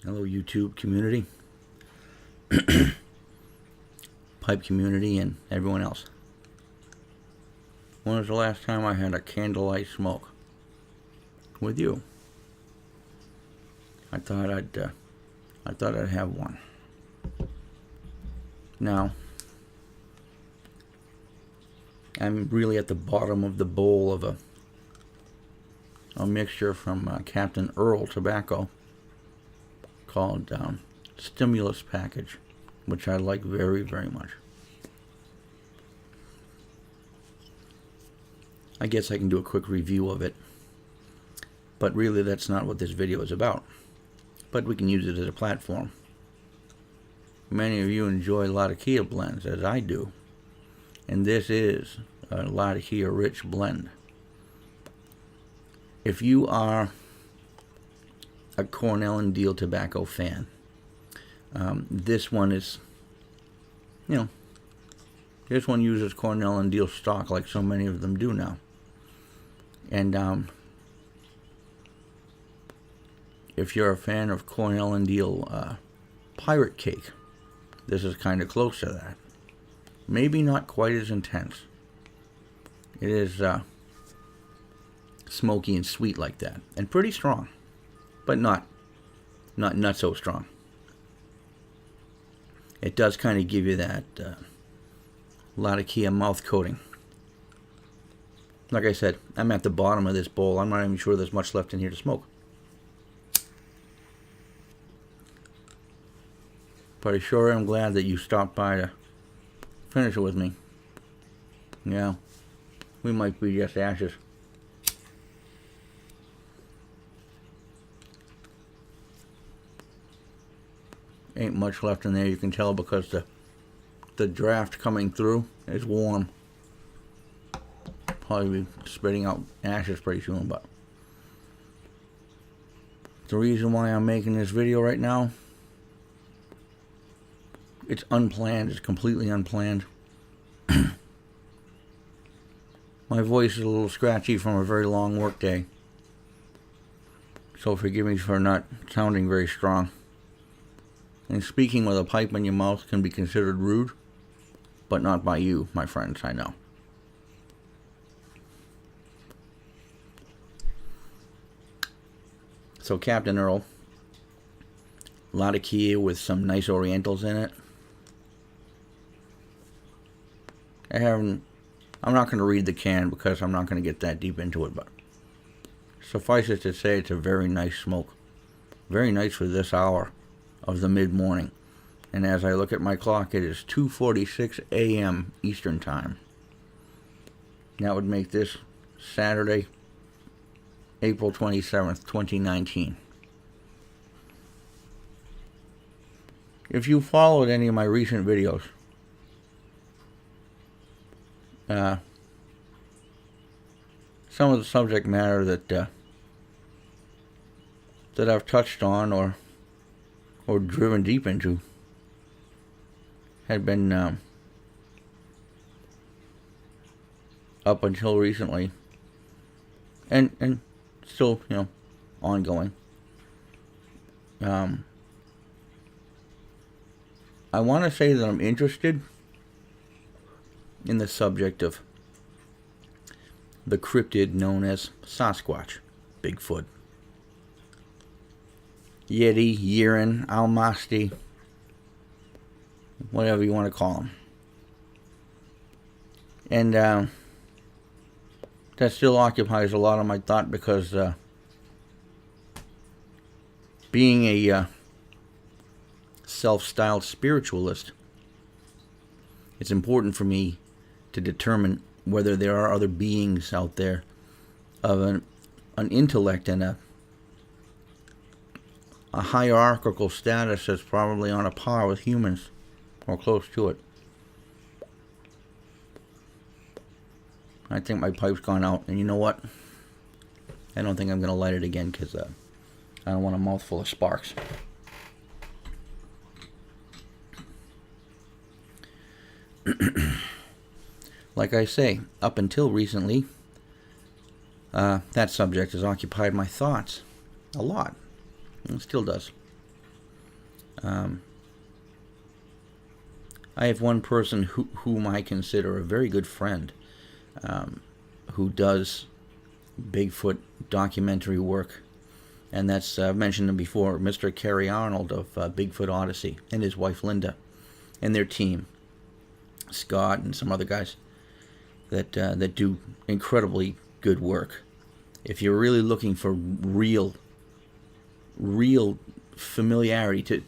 Hello, YouTube community, pipe community, and everyone else. When was the last time I had a candlelight smoke with you? I thought I'd have one. Now, I'm really at the bottom of the bowl of a mixture from Captain Earle tobacco called Stimulus Package, which I like very, very much. I guess I can do a quick review of it, but really that's not what this video is about. But we can use it as a platform. Many of you enjoy Latakia blends, as I do, and this is a Latakia rich blend. If you are a Cornell and Deal tobacco fan, this one is, this one uses Cornell and Deal stock like so many of them do now. And if you're a fan of Cornell and Deal Pirate Cake, this is kind of close to that. Maybe not quite as intense. It is smoky and sweet like that, and pretty strong, but not so strong. It does kind of give you that Latakia mouth coating. Like I said, I'm at the bottom of this bowl. I'm not even sure there's much left in here to smoke. But I sure am glad that you stopped by to finish it with me. Yeah, we might be just ashes. Ain't much left in there, you can tell, because the draft coming through is warm. Probably be spitting out ashes pretty soon, but the reason why I'm making this video right now, it's unplanned. It's completely unplanned. My voice is a little scratchy from a very long work day, so forgive me for not sounding very strong. And speaking with a pipe in your mouth can be considered rude, but not by you, my friends, I know. So Captain Earle, Latakia with some nice Orientals in it. I'm not going to read the can because I'm not going to get that deep into it, but suffice it to say it's a very nice smoke. Very nice for this hour of the mid-morning. And as I look at my clock, it is 2:46 a.m. Eastern Time. That would make this Saturday, April 27th, 2019. If you followed any of my recent videos, some of the subject matter that I've touched on or driven deep into had been up until recently, and still, ongoing. I want to say that I'm interested in the subject of the cryptid known as Sasquatch, Bigfoot, Yeti, Yeren, Almasti, whatever you want to call them. And that still occupies a lot of my thought because being a self-styled spiritualist, it's important for me to determine whether there are other beings out there of an intellect and a hierarchical status that's probably on a par with humans or close to it. I think my pipe's gone out, and you know what? I don't think I'm going to light it again because I don't want a mouthful of sparks. Like I say, up until recently, that subject has occupied my thoughts a lot. And it still does. I have one person whom I consider a very good friend, who does Bigfoot documentary work, and that's, I've mentioned him before, Mr. Kerry Arnold of Bigfoot Odyssey, and his wife Linda, and their team, Scott and some other guys that do incredibly good work. If you're really looking for real familiarity,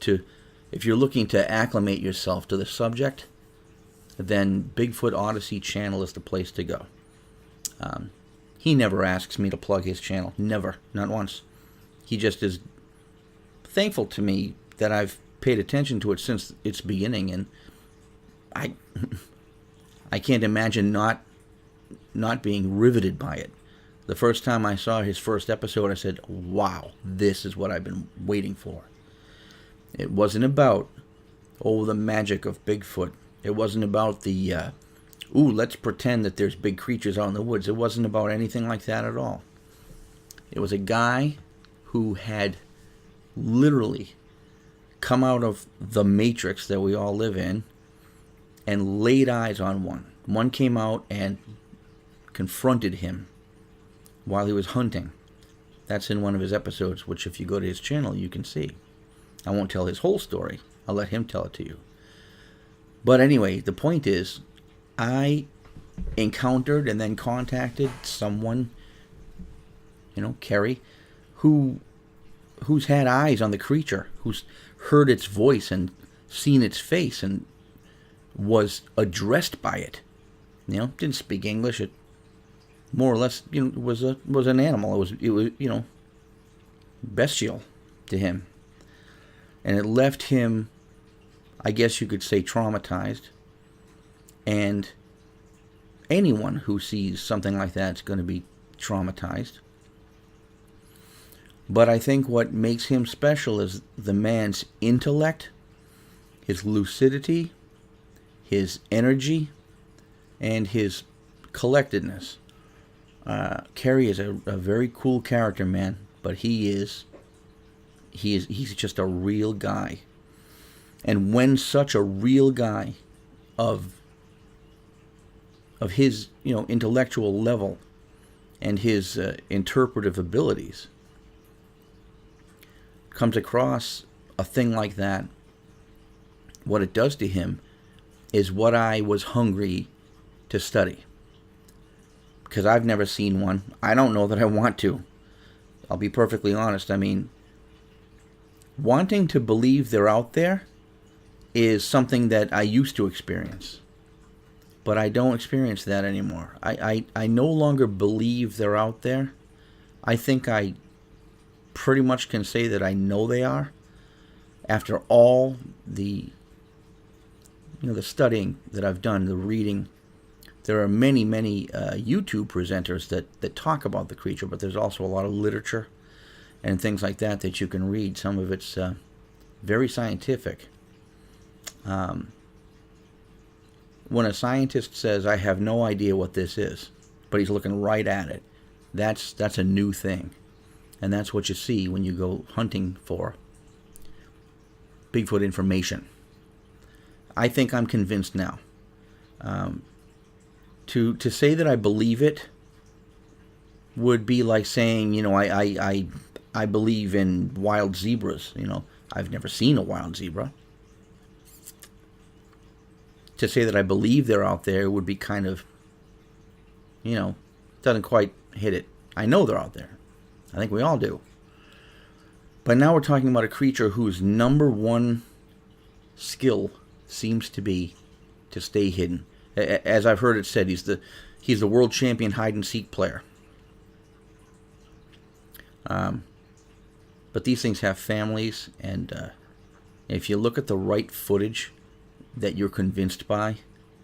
if you're looking to acclimate yourself to the subject, then Bigfoot Odyssey channel is the place to go. He never asks me to plug his channel. Never. Not once. He just is thankful to me that I've paid attention to it since its beginning, and I can't imagine not being riveted by it. The first time I saw his first episode, I said, wow, this is what I've been waiting for. It wasn't about, the magic of Bigfoot. It wasn't about the, let's pretend that there's big creatures out in the woods. It wasn't about anything like that at all. It was a guy who had literally come out of the matrix that we all live in and laid eyes on one. One came out and confronted him while he was hunting. That's in one of his episodes, which if you go to his channel, you can see. I won't tell his whole story. I'll let him tell it to you. But anyway, the point is, I encountered and then contacted someone, Kerry, who's had eyes on the creature, who's heard its voice and seen its face and was addressed by it. Didn't speak English. It more or less, was an animal. It was bestial to him, and it left him, I guess you could say, traumatized. And anyone who sees something like that is going to be traumatized. But I think what makes him special is the man's intellect, his lucidity, his energy, and his collectedness. Kerry is a very cool character, man, but he's just a real guy. And when such a real guy of his intellectual level and his interpretive abilities comes across a thing like that, what it does to him is what I was hungry to study. Because I've never seen one. I don't know that I want to. I'll be perfectly honest. I mean, wanting to believe they're out there is something that I used to experience. But I don't experience that anymore. I no longer believe they're out there. I think I pretty much can say that I know they are. After all the studying that I've done, the reading, there are many YouTube presenters that talk about the creature, but there's also a lot of literature and things like that you can read. Some of it's very scientific. When a scientist says, I have no idea what this is, but he's looking right at it, that's a new thing. And that's what you see when you go hunting for Bigfoot information. I think I'm convinced now. To say that I believe it would be like saying, I believe in wild zebras. I've never seen a wild zebra. To say that I believe they're out there would be kind of, doesn't quite hit it. I know they're out there. I think we all do. But now we're talking about a creature whose number one skill seems to be to stay hidden. As I've heard it said, he's the world champion hide and seek player. But these things have families, and if you look at the right footage that you're convinced by,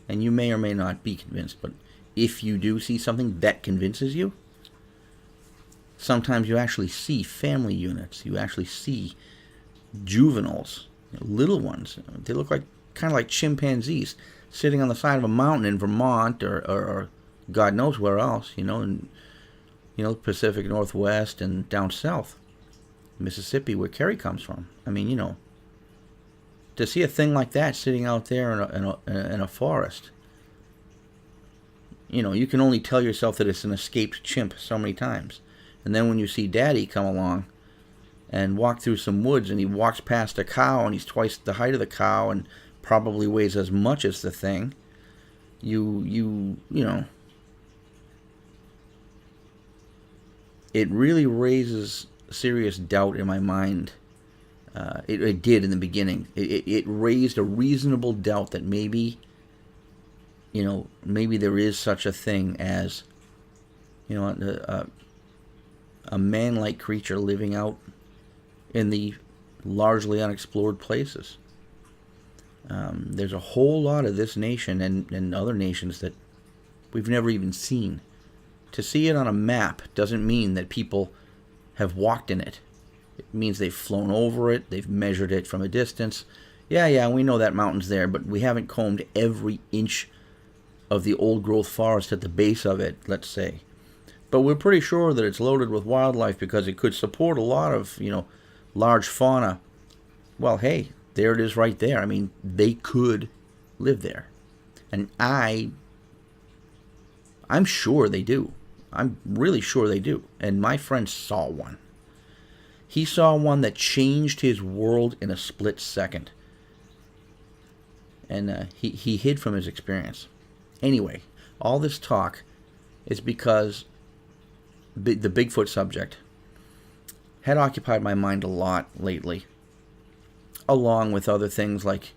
and you may or may not be convinced, but if you do see something that convinces you, sometimes you actually see family units. You actually see juveniles, little ones. They look kind of like chimpanzees sitting on the side of a mountain in Vermont or God knows where else, in Pacific Northwest and down south, Mississippi, where Kerry comes from. I mean, to see a thing like that sitting out there in a forest, you can only tell yourself that it's an escaped chimp so many times. And then when you see Daddy come along and walk through some woods, and he walks past a cow, and he's twice the height of the cow and probably weighs as much as the thing, you know, it really raises serious doubt in my mind. It did in the beginning. It raised a reasonable doubt that maybe there is such a thing as, a man-like creature living out in the largely unexplored places. There's a whole lot of this nation and other nations that we've never even seen. To see it on a map doesn't mean that people have walked in it. It means they've flown over it, they've measured it from a distance. Yeah, we know that mountain's there, but we haven't combed every inch of the old-growth forest at the base of it, let's say. But we're pretty sure that it's loaded with wildlife because it could support a lot of, large fauna. Well, hey, there it is right there. I mean, they could live there. And I'm sure they do. I'm really sure they do. And my friend saw one. He saw one that changed his world in a split second. And he hid from his experience. Anyway, all this talk is because the Bigfoot subject had occupied my mind a lot lately, along with other things like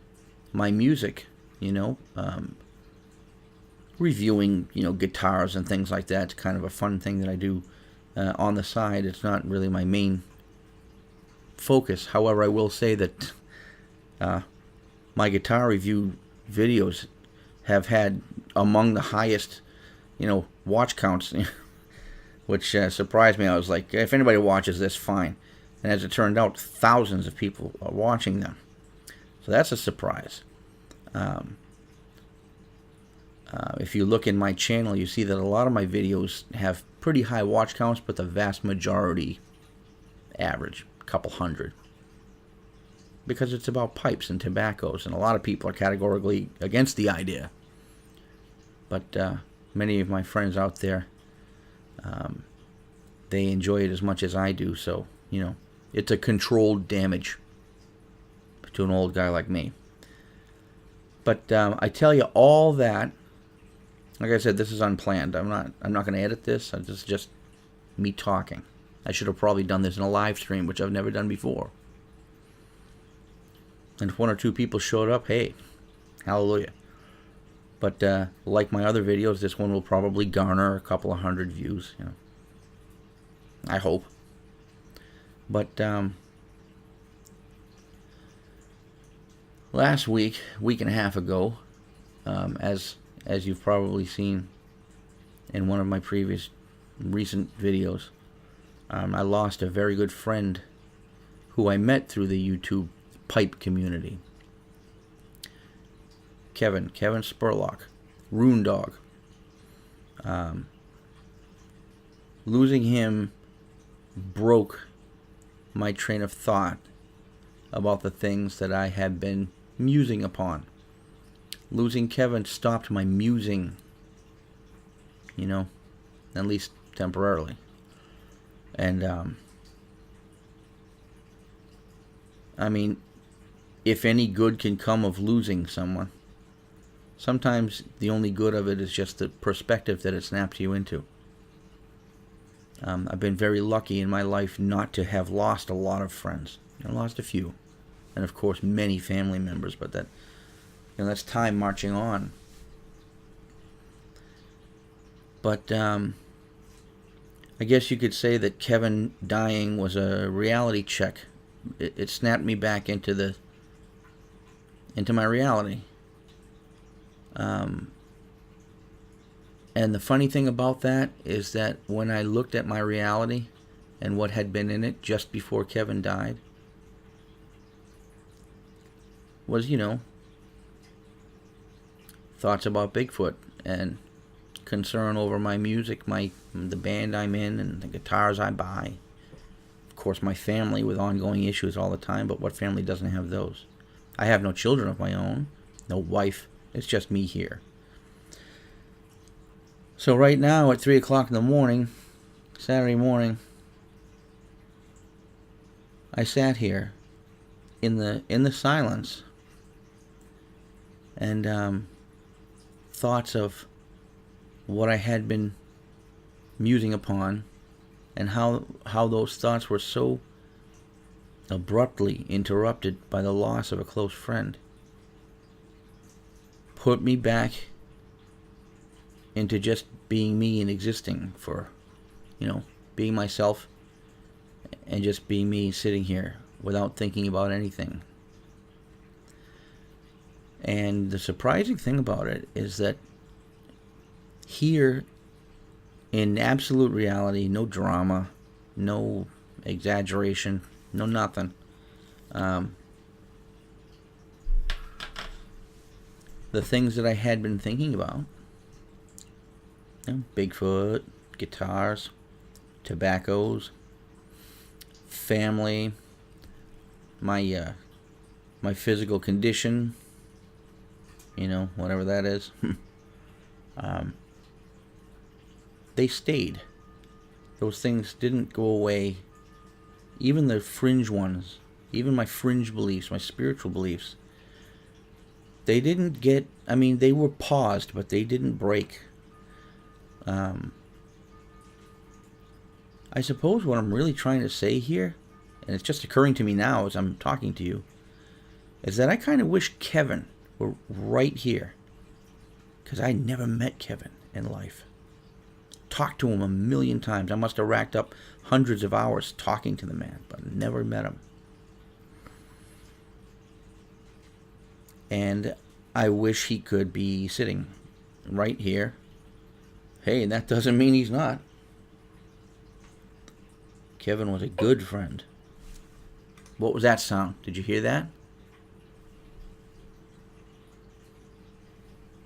my music, reviewing, guitars and things like that. It's kind of a fun thing that I do on the side. It's not really my main focus. However, I will say that my guitar review videos have had among the highest, watch counts, which surprised me. I was like, if anybody watches this, fine. And as it turned out, thousands of people are watching them. So that's a surprise. If you look in my channel, you see that a lot of my videos have pretty high watch counts, but the vast majority average a couple hundred. Because it's about pipes and tobaccos, and a lot of people are categorically against the idea. But many of my friends out there, they enjoy it as much as I do, so, it's a controlled damage to an old guy like me. But I tell you all that, like I said, this is unplanned. I'm not going to edit this. This is just me talking. I should have probably done this in a live stream, which I've never done before. And if one or two people showed up, hey, hallelujah. But like my other videos, this one will probably garner a couple of hundred views. I hope. But last week and a half ago, as you've probably seen in one of my previous recent videos, I lost a very good friend who I met through the YouTube pipe community. Kevin Spurlock, Rune Dog. Losing him broke my train of thought about the things that I had been musing upon. Losing Kevin stopped my musing, at least temporarily. And, if any good can come of losing someone, sometimes the only good of it is just the perspective that it snaps you into. I've been very lucky in my life not to have lost a lot of friends. I lost a few. And of course many family members, but that's time marching on. But I guess you could say that Kevin dying was a reality check. It snapped me back into my reality. And the funny thing about that is that when I looked at my reality and what had been in it just before Kevin died, was, thoughts about Bigfoot and concern over my music, the band I'm in, and the guitars I buy. Of course, my family with ongoing issues all the time, but what family doesn't have those? I have no children of my own, no wife. It's just me here. So right now at 3 o'clock in the morning, Saturday morning, I sat here in the silence, and thoughts of what I had been musing upon, and how those thoughts were so abruptly interrupted by the loss of a close friend, put me back into just being me and existing for, being myself and just being me, sitting here without thinking about anything. And the surprising thing about it is that here, in absolute reality, no drama, no exaggeration, no nothing, the things that I had been thinking about, Bigfoot, guitars, tobaccos, family, my physical condition, whatever that is, they stayed. Those things didn't go away. Even the fringe ones, even my fringe beliefs, my spiritual beliefs, they didn't get, they were paused, but they didn't break. I suppose what I'm really trying to say here, and it's just occurring to me now as I'm talking to you, is that I kind of wish Kevin were right here. Because I never met Kevin in life. Talked to him a million times. I must have racked up hundreds of hours talking to the man, but never met him. And I wish he could be sitting right here. Hey, that doesn't mean he's not. Kevin was a good friend. What was that sound? Did you hear that?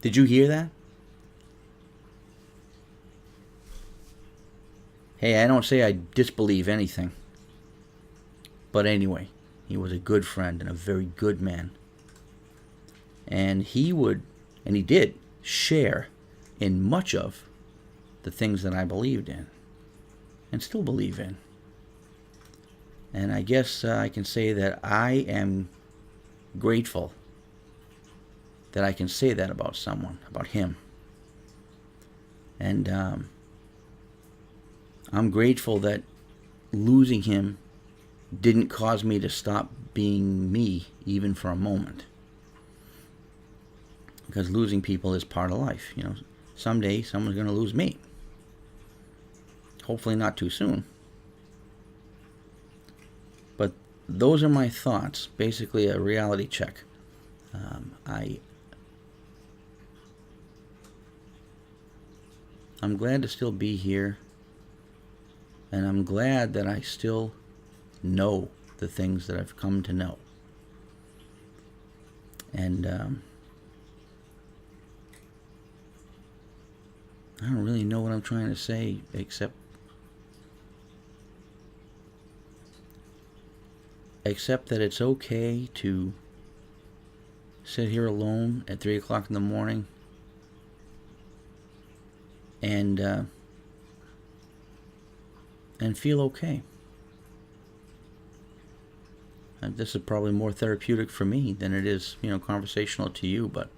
Did you hear that? Hey, I don't say I disbelieve anything. But anyway, he was a good friend and a very good man. And he did share in much of the things that I believed in and still believe in. And I guess I can say that I am grateful that I can say that about someone, about him. And I'm grateful that losing him didn't cause me to stop being me, even for a moment. Because losing people is part of life. Someday someone's going to lose me. Hopefully not too soon. But those are my thoughts. Basically a reality check. I'm glad to still be here. And I'm glad that I still know the things that I've come to know. And I don't really know what I'm trying to say, except that it's okay to sit here alone at 3 o'clock in the morning and feel okay. And this is probably more therapeutic for me than it is, conversational to you, but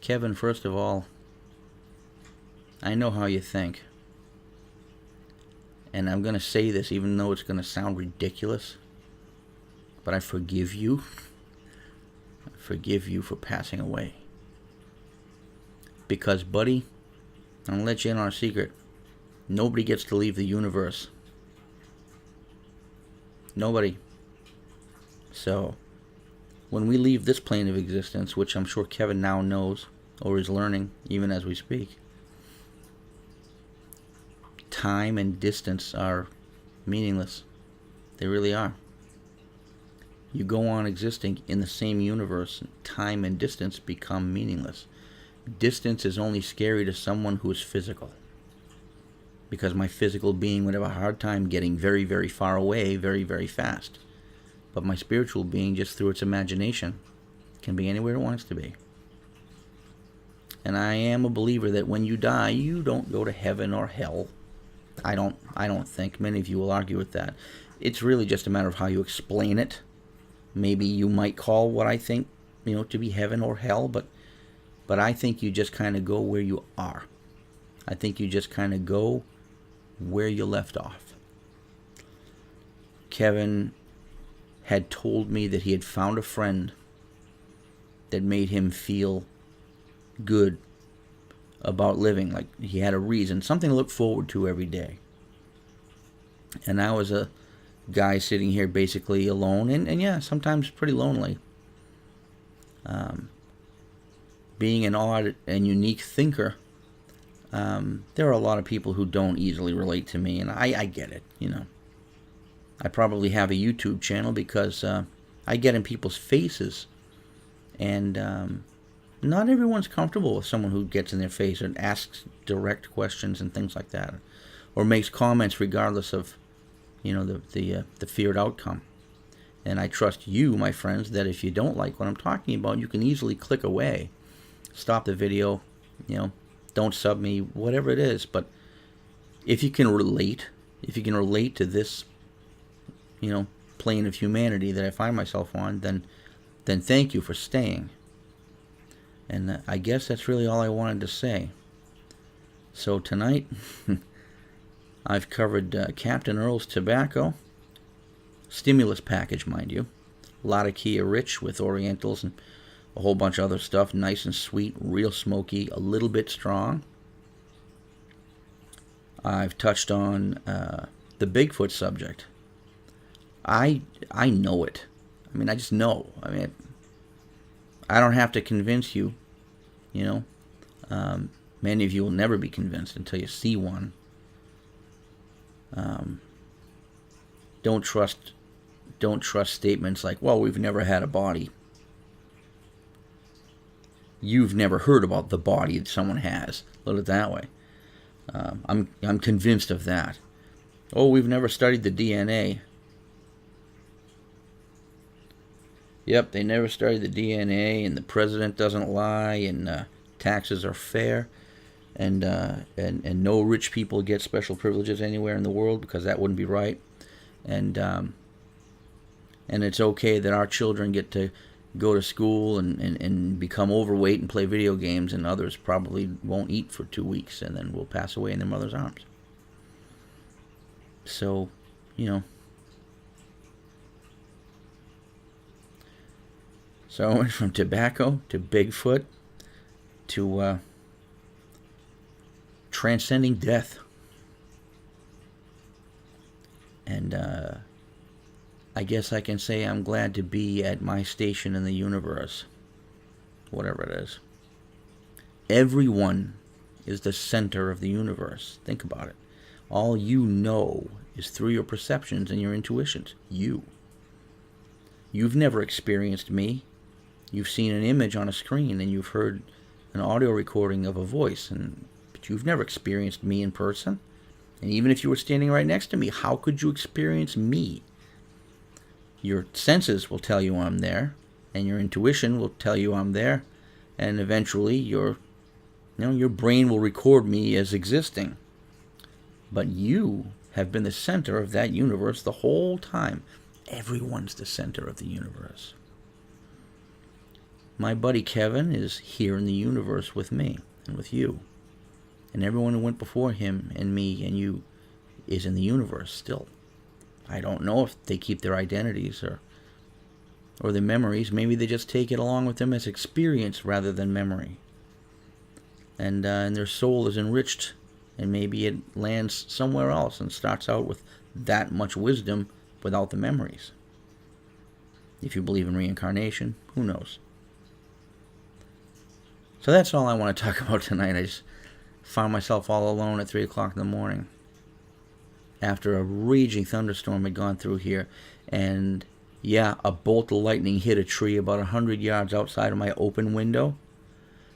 Kevin, first of all, I know how you think. And I'm going to say this even though it's going to sound ridiculous. But I forgive you. I forgive you for passing away. Because, buddy, I'm going to let you in on a secret. Nobody gets to leave the universe. Nobody. So, when we leave this plane of existence, which I'm sure Kevin now knows, or is learning, even as we speak, time and distance are meaningless. They really are. You go on existing in the same universe, time and distance become meaningless. distance is only scary to someone who is physical. Because my physical being would have a hard time getting very, very far away very, very fast. But my spiritual being, just through its imagination, can be anywhere it wants to be. And I am a believer that when you die, you don't go to heaven or hell. I don't think. Many of you will argue with that. It's really just a matter of how you explain it. Maybe you might call what I think, to be heaven or hell, but I think you just kind of go where you are. I think you just kind of go where you left off. Kevin had told me that he had found a friend that made him feel good about living, like he had a reason, something to look forward to every day. And I was a guy sitting here basically alone, and yeah, sometimes pretty lonely. Being an odd and unique thinker, there are a lot of people who don't easily relate to me, and I get it, I probably have a YouTube channel because I get in people's faces, and not everyone's comfortable with someone who gets in their face and asks direct questions and things like that, or makes comments regardless of, the feared outcome. And I trust you, my friends, that if you don't like what I'm talking about, you can easily click away, stop the video, don't sub me, whatever it is. But if you can relate to this, plane of humanity that I find myself on, then thank you for staying. And I guess that's really all I wanted to say. So tonight, I've covered Captain Earle's tobacco, stimulus package, mind you, Latakia Rich with Orientals and a whole bunch of other stuff, nice and sweet, real smoky, a little bit strong. I've touched on the Bigfoot subject. I know it. I just know. I don't have to convince you, Many of you will never be convinced until you see one. Don't trust statements like, well, we've never had a body. You've never heard about the body that someone has. Put it that way. I'm convinced of that. Oh, we've never studied the DNA. Yep, they never studied the DNA, and the president doesn't lie, and taxes are fair, and no rich people get special privileges anywhere in the world because that wouldn't be right, and it's okay that our children get to go to school and become overweight and play video games, and others probably won't eat for 2 weeks and then will pass away in their mother's arms. So, So I went from tobacco to Bigfoot to transcending death. And I guess I can say I'm glad to be at my station in the universe, whatever it is. Everyone is the center of the universe. Think about it. All you know is through your perceptions and your intuitions. You've never experienced me. You've seen an image on a screen, and you've heard an audio recording of a voice, but you've never experienced me in person. And even if you were standing right next to me, how could you experience me? Your senses will tell you I'm there, and your intuition will tell you I'm there, and eventually your brain will record me as existing. But you have been the center of that universe the whole time. Everyone's the center of the universe. My buddy Kevin is here in the universe with me and with you. And everyone who went before him and me and you is in the universe still. I don't know if they keep their identities or their memories. Maybe they just take it along with them as experience rather than memory. And their soul is enriched, and maybe it lands somewhere else and starts out with that much wisdom without the memories. If you believe in reincarnation, who knows? So that's all I want to talk about tonight. I just found myself all alone at 3 o'clock in the morning after a raging thunderstorm had gone through here. And yeah, a bolt of lightning hit a tree about 100 yards outside of my open window.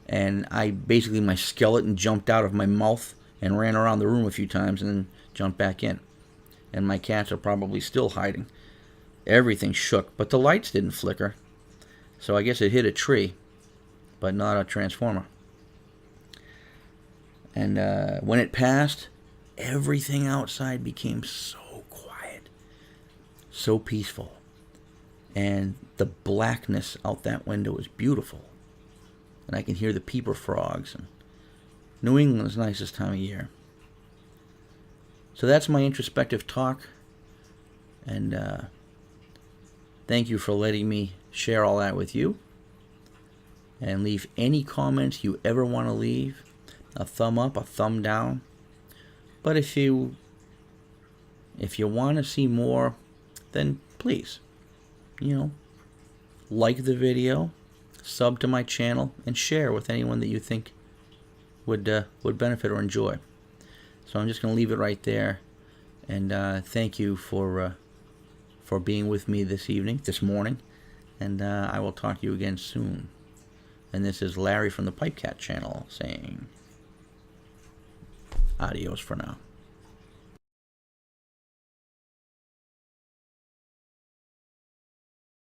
and my skeleton jumped out of my mouth and ran around the room a few times and then jumped back in. And my cats are probably still hiding. Everything shook, but the lights didn't flicker. So I guess it hit a tree, but not a transformer. And when it passed, everything outside became so quiet, so peaceful. And the blackness out that window is beautiful. And I can hear the peeper frogs. And New England's nicest time of year. So that's my introspective talk. And thank you for letting me share all that with you. And leave any comments you ever want to leave. A thumb up, a thumb down. But if you want to see more, then please, like the video, sub to my channel, and share with anyone that you think would benefit or enjoy. So I'm just going to leave it right there. And thank you for being with me this morning. And I will talk to you again soon. And this is Larry from the PipeCat channel saying adios for now.